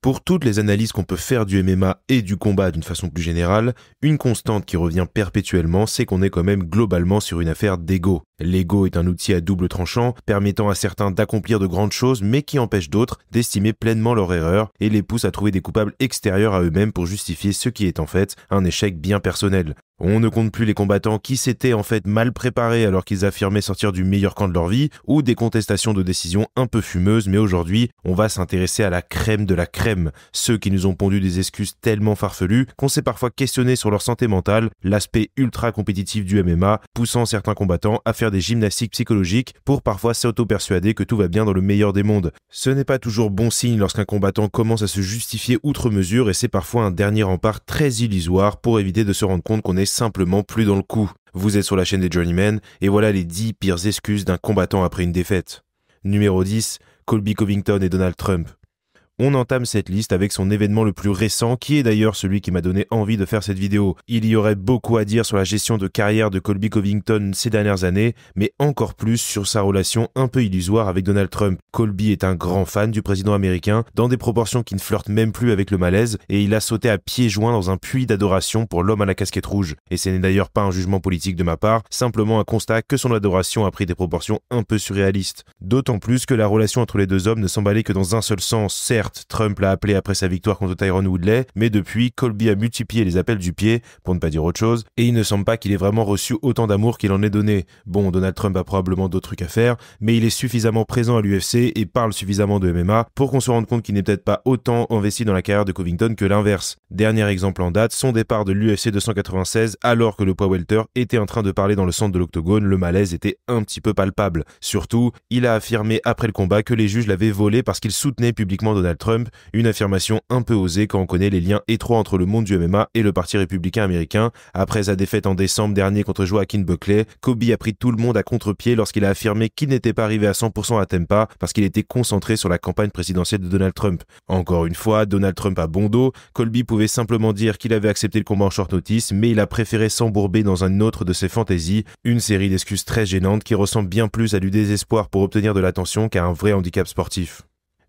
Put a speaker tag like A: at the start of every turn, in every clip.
A: Pour toutes les analyses qu'on peut faire du MMA et du combat d'une façon plus générale, une constante qui revient perpétuellement, c'est qu'on est quand même globalement sur une affaire d'ego. L'ego est un outil à double tranchant, permettant à certains d'accomplir de grandes choses, mais qui empêche d'autres d'estimer pleinement leur erreur et les pousse à trouver des coupables extérieurs à eux-mêmes pour justifier ce qui est en fait un échec bien personnel. On ne compte plus les combattants qui s'étaient en fait mal préparés alors qu'ils affirmaient sortir du meilleur camp de leur vie, ou des contestations de décisions un peu fumeuses, mais aujourd'hui, on va s'intéresser à la crème de la crème, ceux qui nous ont pondu des excuses tellement farfelues qu'on s'est parfois questionné sur leur santé mentale, l'aspect ultra compétitif du MMA, poussant certains combattants à faire des gymnastiques psychologiques pour parfois s'auto-persuader que tout va bien dans le meilleur des mondes. Ce n'est pas toujours bon signe lorsqu'un combattant commence à se justifier outre mesure et c'est parfois un dernier rempart très illusoire pour éviter de se rendre compte qu'on est simplement plus dans le coup. Vous êtes sur la chaîne des Journeymen et voilà les 10 pires excuses d'un combattant après une défaite. Numéro 10, Colby Covington et Donald Trump. On entame cette liste avec son événement le plus récent, qui est d'ailleurs celui qui m'a donné envie de faire cette vidéo. Il y aurait beaucoup à dire sur la gestion de carrière de Colby Covington ces dernières années, mais encore plus sur sa relation un peu illusoire avec Donald Trump. Colby est un grand fan du président américain, dans des proportions qui ne flirtent même plus avec le malaise, et il a sauté à pieds joints dans un puits d'adoration pour l'homme à la casquette rouge. Et ce n'est d'ailleurs pas un jugement politique de ma part, simplement un constat que son adoration a pris des proportions un peu surréalistes. D'autant plus que la relation entre les deux hommes ne s'emballait que dans un seul sens. Certes, Trump l'a appelé après sa victoire contre Tyron Woodley, mais depuis, Colby a multiplié les appels du pied, pour ne pas dire autre chose, et il ne semble pas qu'il ait vraiment reçu autant d'amour qu'il en ait donné. Bon, Donald Trump a probablement d'autres trucs à faire, mais il est suffisamment présent à l'UFC et parle suffisamment de MMA pour qu'on se rende compte qu'il n'est peut-être pas autant investi dans la carrière de Covington que l'inverse. Dernier exemple en date, son départ de l'UFC 296 alors que le poids welter était en train de parler dans le centre de l'octogone, le malaise était un petit peu palpable. Surtout, il a affirmé après le combat que les juges l'avaient volé parce qu'il soutenait publiquement Donald Trump, une affirmation un peu osée quand on connaît les liens étroits entre le monde du MMA et le parti républicain américain. Après sa défaite en décembre dernier contre Joaquin Buckley, Colby a pris tout le monde à contre-pied lorsqu'il a affirmé qu'il n'était pas arrivé à 100% à Tampa parce qu'il était concentré sur la campagne présidentielle de Donald Trump. Encore une fois, Donald Trump a bon dos, Colby pouvait simplement dire qu'il avait accepté le combat en short notice, mais il a préféré s'embourber dans un autre de ses fantaisies, une série d'excuses très gênantes qui ressemble bien plus à du désespoir pour obtenir de l'attention qu'à un vrai handicap sportif.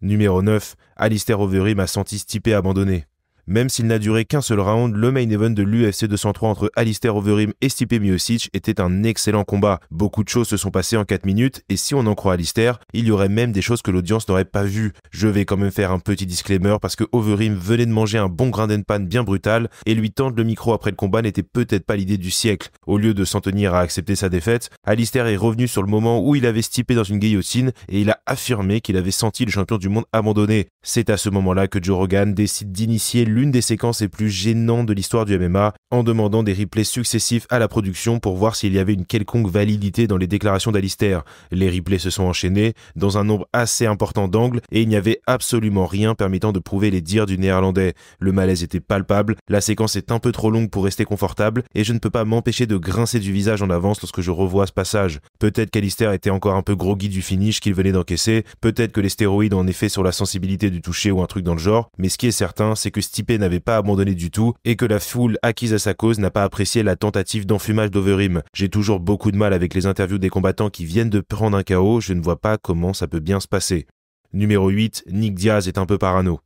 A: Numéro 9, Alistair Overeem a senti Stipe abandonner. Même s'il n'a duré qu'un seul round, le main event de l'UFC 203 entre Alistair Overeem et Stipe Miocic était un excellent combat. Beaucoup de choses se sont passées en 4 minutes et si on en croit Alistair, il y aurait même des choses que l'audience n'aurait pas vues. Je vais quand même faire un petit disclaimer parce que Overeem venait de manger un bon grain d'enpan bien brutal et lui tendre le micro après le combat n'était peut-être pas l'idée du siècle. Au lieu de s'en tenir à accepter sa défaite, Alistair est revenu sur le moment où il avait Stipe dans une guillotine et il a affirmé qu'il avait senti le champion du monde abandonné. C'est à ce moment-là que Joe Rogan décide d'initier l'une des séquences les plus gênantes de l'histoire du MMA en demandant des replays successifs à la production pour voir s'il y avait une quelconque validité dans les déclarations d'Alistair. Les replays se sont enchaînés dans un nombre assez important d'angles et il n'y avait absolument rien permettant de prouver les dires du néerlandais. Le malaise était palpable, la séquence est un peu trop longue pour rester confortable et je ne peux pas m'empêcher de grincer du visage en avance lorsque je revois ce passage. Peut-être qu'Alistair était encore un peu groggy du finish qu'il venait d'encaisser, peut-être que les stéroïdes ont en effet sur la sensibilité du toucher ou un truc dans le genre, mais ce qui est certain, c'est que Stipe n'avait pas abandonné du tout et que la foule acquise à sa cause n'a pas apprécié la tentative d'enfumage d'Overeem. J'ai toujours beaucoup de mal avec les interviews des combattants qui viennent de prendre un KO, je ne vois pas comment ça peut bien se passer. Numéro 8, Nick Diaz est un peu parano.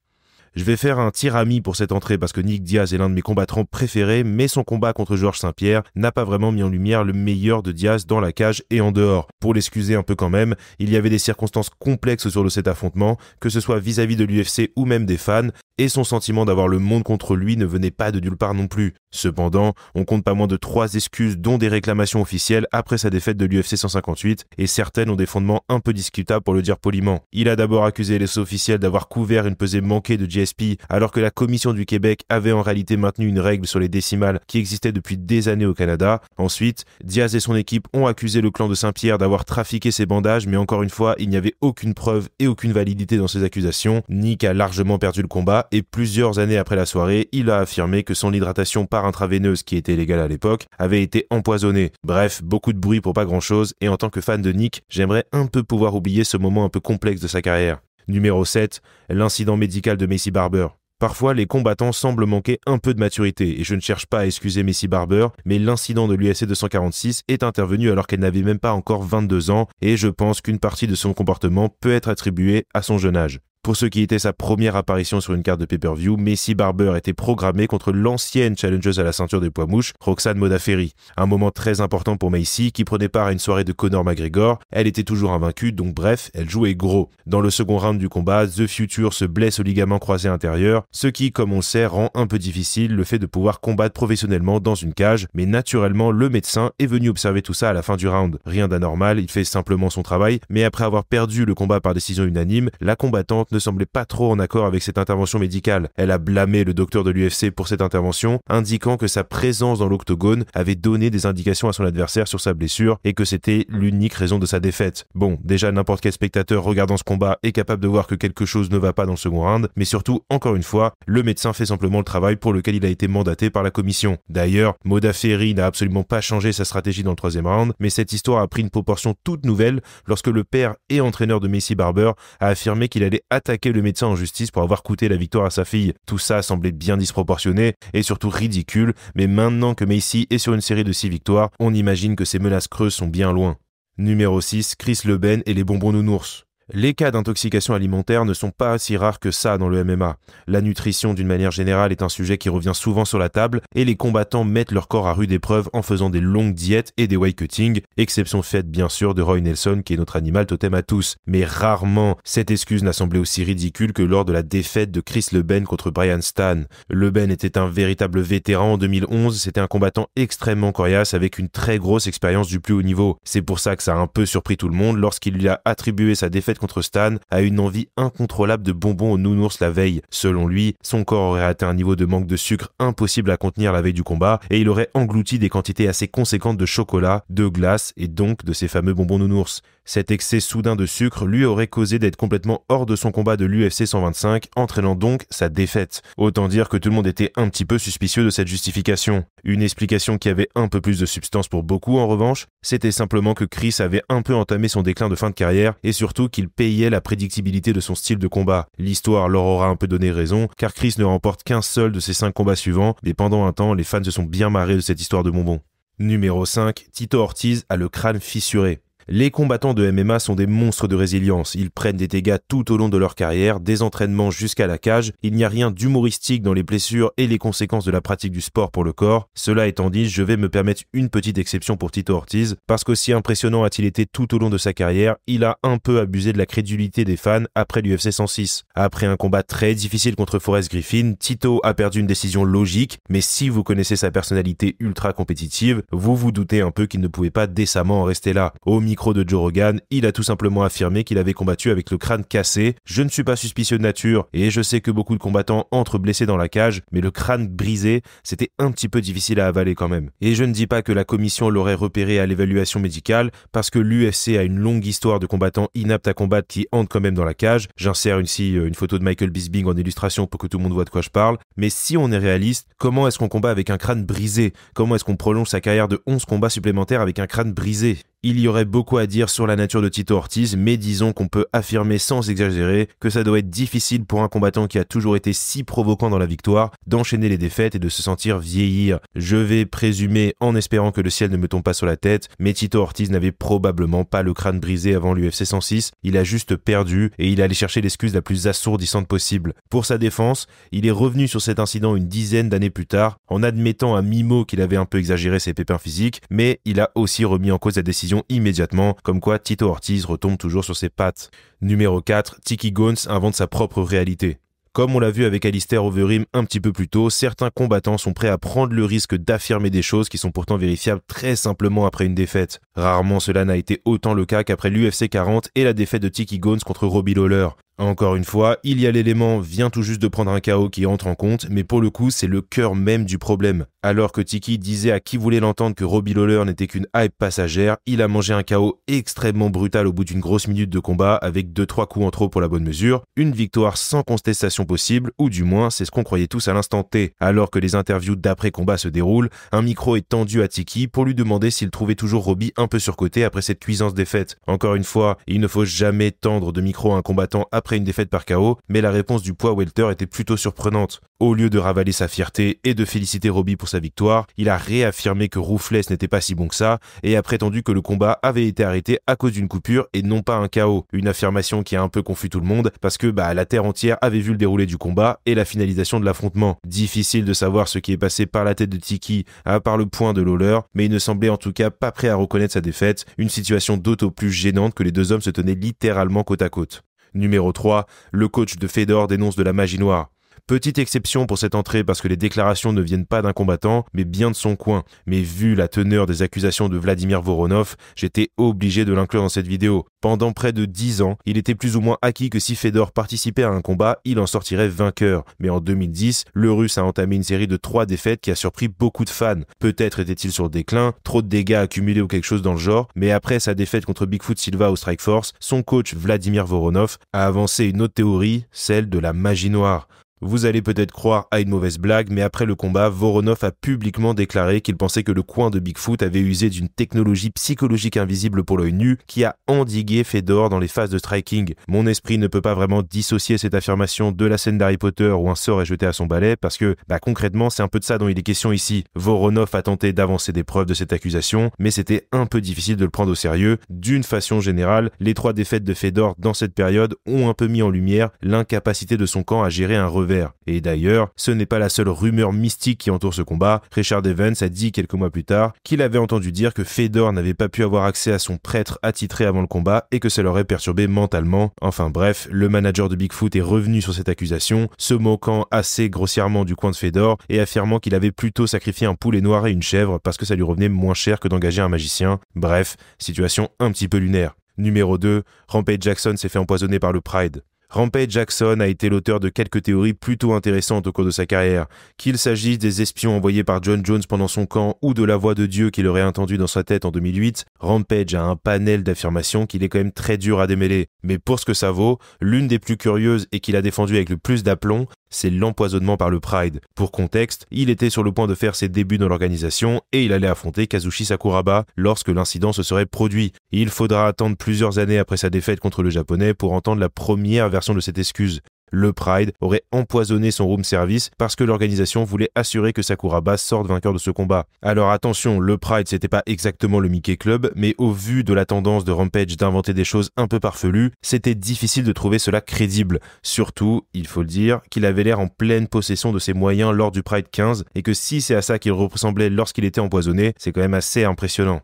A: Je vais faire un tir ami pour cette entrée parce que Nick Diaz est l'un de mes combattants préférés, mais son combat contre Georges Saint-Pierre n'a pas vraiment mis en lumière le meilleur de Diaz dans la cage et en dehors. Pour l'excuser un peu quand même, il y avait des circonstances complexes autour de cet affrontement, que ce soit vis-à-vis de l'UFC ou même des fans, et son sentiment d'avoir le monde contre lui ne venait pas de nulle part non plus. Cependant, on compte pas moins de 3 excuses dont des réclamations officielles après sa défaite de l'UFC 158, et certaines ont des fondements un peu discutables pour le dire poliment. Il a d'abord accusé les officiels d'avoir couvert une pesée manquée de GSP, alors que la Commission du Québec avait en réalité maintenu une règle sur les décimales qui existait depuis des années au Canada. Ensuite, Diaz et son équipe ont accusé le clan de Saint-Pierre d'avoir trafiqué ses bandages, mais encore une fois, il n'y avait aucune preuve et aucune validité dans ces accusations. Nick a largement perdu le combat, et plusieurs années après la soirée, il a affirmé que son hydratation par intraveineuse, qui était légale à l'époque, avait été empoisonnée. Bref, beaucoup de bruit pour pas grand-chose, et en tant que fan de Nick, j'aimerais un peu pouvoir oublier ce moment un peu complexe de sa carrière. Numéro 7, l'incident médical de Maycee Barber. Parfois, les combattants semblent manquer un peu de maturité, et je ne cherche pas à excuser Maycee Barber, mais l'incident de l'UFC 246 est intervenu alors qu'elle n'avait même pas encore 22 ans, et je pense qu'une partie de son comportement peut être attribuée à son jeune âge. Pour ce qui était sa première apparition sur une carte de pay-per-view, Maycee Barber était programmée contre l'ancienne challengeuse à la ceinture des poids mouches, Roxanne Modafferi. Un moment très important pour Maycee qui prenait part à une soirée de Conor McGregor. Elle était toujours invaincue, donc bref, elle jouait gros. Dans le second round du combat, The Future se blesse au ligament croisé intérieur, ce qui, comme on le sait, rend un peu difficile le fait de pouvoir combattre professionnellement dans une cage, mais naturellement, le médecin est venu observer tout ça à la fin du round. Rien d'anormal, il fait simplement son travail, mais après avoir perdu le combat par décision unanime, la combattante ne semblait pas trop en accord avec cette intervention médicale. Elle a blâmé le docteur de l'UFC pour cette intervention, indiquant que sa présence dans l'octogone avait donné des indications à son adversaire sur sa blessure et que c'était l'unique raison de sa défaite. Bon, déjà n'importe quel spectateur regardant ce combat est capable de voir que quelque chose ne va pas dans le second round, mais surtout, encore une fois, le médecin fait simplement le travail pour lequel il a été mandaté par la commission. D'ailleurs, Modafferi n'a absolument pas changé sa stratégie dans le troisième round, mais cette histoire a pris une proportion toute nouvelle lorsque le père et entraîneur de Maycee Barber a affirmé qu'il allait attaquer le médecin en justice pour avoir coûté la victoire à sa fille. Tout ça semblait bien disproportionné et surtout ridicule, mais maintenant que Maycee est sur une série de 6 victoires, on imagine que ces menaces creuses sont bien loin. Numéro 6, Chris Leben et les bonbons nounours. Les cas d'intoxication alimentaire ne sont pas si rares que ça dans le MMA. La nutrition d'une manière générale est un sujet qui revient souvent sur la table et les combattants mettent leur corps à rude épreuve en faisant des longues diètes et des weight cutting, exception faite bien sûr de Roy Nelson qui est notre animal totem à tous. Mais rarement, cette excuse n'a semblé aussi ridicule que lors de la défaite de Chris Leben contre Brian Stann. Leben était un véritable vétéran en 2011, c'était un combattant extrêmement coriace avec une très grosse expérience du plus haut niveau. C'est pour ça que ça a un peu surpris tout le monde lorsqu'il lui a attribué sa défaite contre Stann à une envie incontrôlable de bonbons aux nounours la veille. Selon lui, son corps aurait atteint un niveau de manque de sucre impossible à contenir la veille du combat et il aurait englouti des quantités assez conséquentes de chocolat, de glace et donc de ces fameux bonbons nounours. Cet excès soudain de sucre lui aurait causé d'être complètement hors de son combat de l'UFC 125, entraînant donc sa défaite. Autant dire que tout le monde était un petit peu suspicieux de cette justification. Une explication qui avait un peu plus de substance pour beaucoup en revanche, c'était simplement que Chris avait un peu entamé son déclin de fin de carrière et surtout qu'il payait la prédictibilité de son style de combat. L'histoire leur aura un peu donné raison, car Chris ne remporte qu'un seul de ses 5 combats suivants, et pendant un temps, les fans se sont bien marrés de cette histoire de bonbons. Numéro 5, Tito Ortiz a le crâne fissuré. Les combattants de MMA sont des monstres de résilience. Ils prennent des dégâts tout au long de leur carrière, des entraînements jusqu'à la cage. Il n'y a rien d'humoristique dans les blessures et les conséquences de la pratique du sport pour le corps. Cela étant dit, je vais me permettre une petite exception pour Tito Ortiz, parce qu'aussi impressionnant a-t-il été tout au long de sa carrière, il a un peu abusé de la crédulité des fans après l'UFC 106. Après un combat très difficile contre Forrest Griffin, Tito a perdu une décision logique, mais si vous connaissez sa personnalité ultra compétitive, vous vous doutez un peu qu'il ne pouvait pas décemment en rester là. Au micro de Joe Rogan, il a tout simplement affirmé qu'il avait combattu avec le crâne cassé. Je ne suis pas suspicieux de nature et je sais que beaucoup de combattants entrent blessés dans la cage, mais le crâne brisé, c'était un petit peu difficile à avaler quand même. Et je ne dis pas que la commission l'aurait repéré à l'évaluation médicale, parce que l'UFC a une longue histoire de combattants inaptes à combattre qui entrent quand même dans la cage. J'insère ici une photo de Michael Bisping en illustration pour que tout le monde voit de quoi je parle. Mais si on est réaliste, comment est-ce qu'on combat avec un crâne brisé? Comment est-ce qu'on prolonge sa carrière de 11 combats supplémentaires avec un crâne brisé? Il y aurait beaucoup à dire sur la nature de Tito Ortiz, mais disons qu'on peut affirmer sans exagérer que ça doit être difficile pour un combattant qui a toujours été si provoquant dans la victoire, d'enchaîner les défaites et de se sentir vieillir. Je vais présumer en espérant que le ciel ne me tombe pas sur la tête, mais Tito Ortiz n'avait probablement pas le crâne brisé avant l'UFC 106, il a juste perdu et il allait chercher l'excuse la plus assourdissante possible. Pour sa défense, il est revenu sur cet incident une dizaine d'années plus tard, en admettant à mi-mot qu'il avait un peu exagéré ses pépins physiques, mais il a aussi remis en cause la décision immédiatement, comme quoi Tito Ortiz retombe toujours sur ses pattes. Numéro 4, Tiki Gones invente sa propre réalité. Comme on l'a vu avec Alistair Overeem un petit peu plus tôt, certains combattants sont prêts à prendre le risque d'affirmer des choses qui sont pourtant vérifiables très simplement après une défaite. Rarement cela n'a été autant le cas qu'après l'UFC 40 et la défaite de Tiki Gones contre Robbie Lawler. Encore une fois, il y a l'élément vient tout juste de prendre un KO qui entre en compte, mais pour le coup, c'est le cœur même du problème. Alors que Tiki disait à qui voulait l'entendre que Robbie Lawler n'était qu'une hype passagère, il a mangé un KO extrêmement brutal au bout d'une grosse minute de combat avec 2-3 coups en trop pour la bonne mesure, une victoire sans contestation possible, ou du moins c'est ce qu'on croyait tous à l'instant T. Alors que les interviews d'après-combat se déroulent, un micro est tendu à Tiki pour lui demander s'il trouvait toujours Robbie un peu surcoté après cette cuisance défaite. Encore une fois, il ne faut jamais tendre de micro à un combattant après une défaite par KO, mais la réponse du poids welter était plutôt surprenante. Au lieu de ravaler sa fierté et de féliciter Robbie pour sa victoire, il a réaffirmé que Ruthless n'était pas si bon que ça et a prétendu que le combat avait été arrêté à cause d'une coupure et non pas un KO. Une affirmation qui a un peu confus tout le monde parce que la terre entière avait vu le déroulé du combat et la finalisation de l'affrontement. Difficile de savoir ce qui est passé par la tête de Tiki à part le point de Lawler, mais il ne semblait en tout cas pas prêt à reconnaître sa défaite, une situation d'autant plus gênante que les deux hommes se tenaient littéralement côte à côte. Numéro 3, le coach de Fedor dénonce de la magie noire. Petite exception pour cette entrée parce que les déclarations ne viennent pas d'un combattant, mais bien de son coin. Mais vu la teneur des accusations de Vladimir Voronov, j'étais obligé de l'inclure dans cette vidéo. Pendant près de 10 ans, il était plus ou moins acquis que si Fedor participait à un combat, il en sortirait vainqueur. Mais en 2010, le Russe a entamé une série de 3 défaites qui a surpris beaucoup de fans. Peut-être était-il sur le déclin, trop de dégâts accumulés ou quelque chose dans le genre, mais après sa défaite contre Bigfoot Silva au Strikeforce, son coach Vladimir Voronov a avancé une autre théorie, celle de la magie noire. Vous allez peut-être croire à une mauvaise blague, mais après le combat, Voronov a publiquement déclaré qu'il pensait que le coin de Bigfoot avait usé d'une technologie psychologique invisible pour l'œil nu qui a endigué Fedor dans les phases de striking. Mon esprit ne peut pas vraiment dissocier cette affirmation de la scène d'Harry Potter où un sort est jeté à son balai parce que, concrètement, c'est un peu de ça dont il est question ici. Voronov a tenté d'avancer des preuves de cette accusation, mais c'était un peu difficile de le prendre au sérieux. D'une façon générale, les 3 défaites de Fedor dans cette période ont un peu mis en lumière l'incapacité de son camp à gérer un revers. Et d'ailleurs, ce n'est pas la seule rumeur mystique qui entoure ce combat. Richard Evans a dit quelques mois plus tard qu'il avait entendu dire que Fedor n'avait pas pu avoir accès à son prêtre attitré avant le combat et que ça l'aurait perturbé mentalement. Enfin bref, le manager de Bigfoot est revenu sur cette accusation, se moquant assez grossièrement du coin de Fedor et affirmant qu'il avait plutôt sacrifié un poulet noir et une chèvre parce que ça lui revenait moins cher que d'engager un magicien. Bref, situation un petit peu lunaire. Numéro 2, Rampage Jackson s'est fait empoisonner par le Pride. Rampage Jackson a été l'auteur de quelques théories plutôt intéressantes au cours de sa carrière. Qu'il s'agisse des espions envoyés par John Jones pendant son camp ou de la voix de Dieu qu'il aurait entendue dans sa tête en 2008, Rampage a un panel d'affirmations qu'il est quand même très dur à démêler. Mais pour ce que ça vaut, l'une des plus curieuses et qu'il a défendue avec le plus d'aplomb, c'est l'empoisonnement par le Pride. Pour contexte, il était sur le point de faire ses débuts dans l'organisation et il allait affronter Kazushi Sakuraba lorsque l'incident se serait produit. Il faudra attendre plusieurs années après sa défaite contre le japonais pour entendre la première version de cette excuse. Le Pride aurait empoisonné son room service parce que l'organisation voulait assurer que Sakuraba sorte vainqueur de ce combat. Alors attention, le Pride c'était pas exactement le Mickey Club, mais au vu de la tendance de Rampage d'inventer des choses un peu farfelues, c'était difficile de trouver cela crédible. Surtout, il faut le dire, qu'il avait l'air en pleine possession de ses moyens lors du Pride 15 et que si c'est à ça qu'il ressemblait lorsqu'il était empoisonné, c'est quand même assez impressionnant.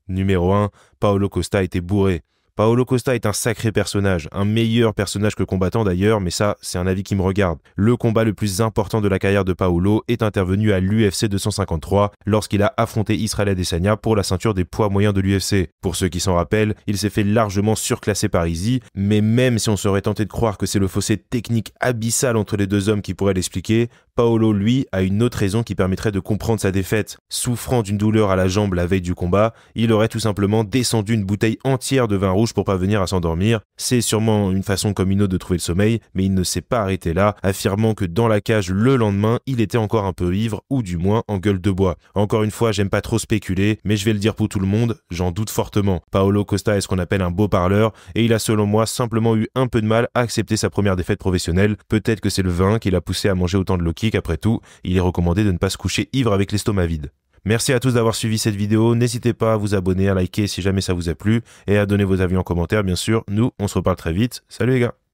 A: Numéro 1, Paulo Costa était bourré. Paulo Costa est un sacré personnage, un meilleur personnage que combattant d'ailleurs, mais ça, c'est un avis qui me regarde. Le combat le plus important de la carrière de Paulo est intervenu à l'UFC 253 lorsqu'il a affronté Israel Adesanya pour la ceinture des poids moyens de l'UFC. Pour ceux qui s'en rappellent, il s'est fait largement surclasser par Izzy, mais même si on serait tenté de croire que c'est le fossé technique abyssal entre les deux hommes qui pourrait l'expliquer, Paulo, lui, a une autre raison qui permettrait de comprendre sa défaite. Souffrant d'une douleur à la jambe la veille du combat, il aurait tout simplement descendu une bouteille entière de vin rouge pour parvenir à s'endormir. C'est sûrement une façon comme une autre de trouver le sommeil, mais il ne s'est pas arrêté là, affirmant que dans la cage le lendemain, il était encore un peu ivre, ou du moins en gueule de bois. Encore une fois, j'aime pas trop spéculer, mais je vais le dire pour tout le monde, j'en doute fortement. Paulo Costa est ce qu'on appelle un beau parleur, et il a selon moi simplement eu un peu de mal à accepter sa première défaite professionnelle. Peut-être que c'est le vin qui l'a poussé à manger autant de low kick. Après tout, il est recommandé de ne pas se coucher ivre avec l'estomac vide. Merci à tous d'avoir suivi cette vidéo, n'hésitez pas à vous abonner, à liker si jamais ça vous a plu, et à donner vos avis en commentaire bien sûr. Nous, on se reparle très vite, salut les gars.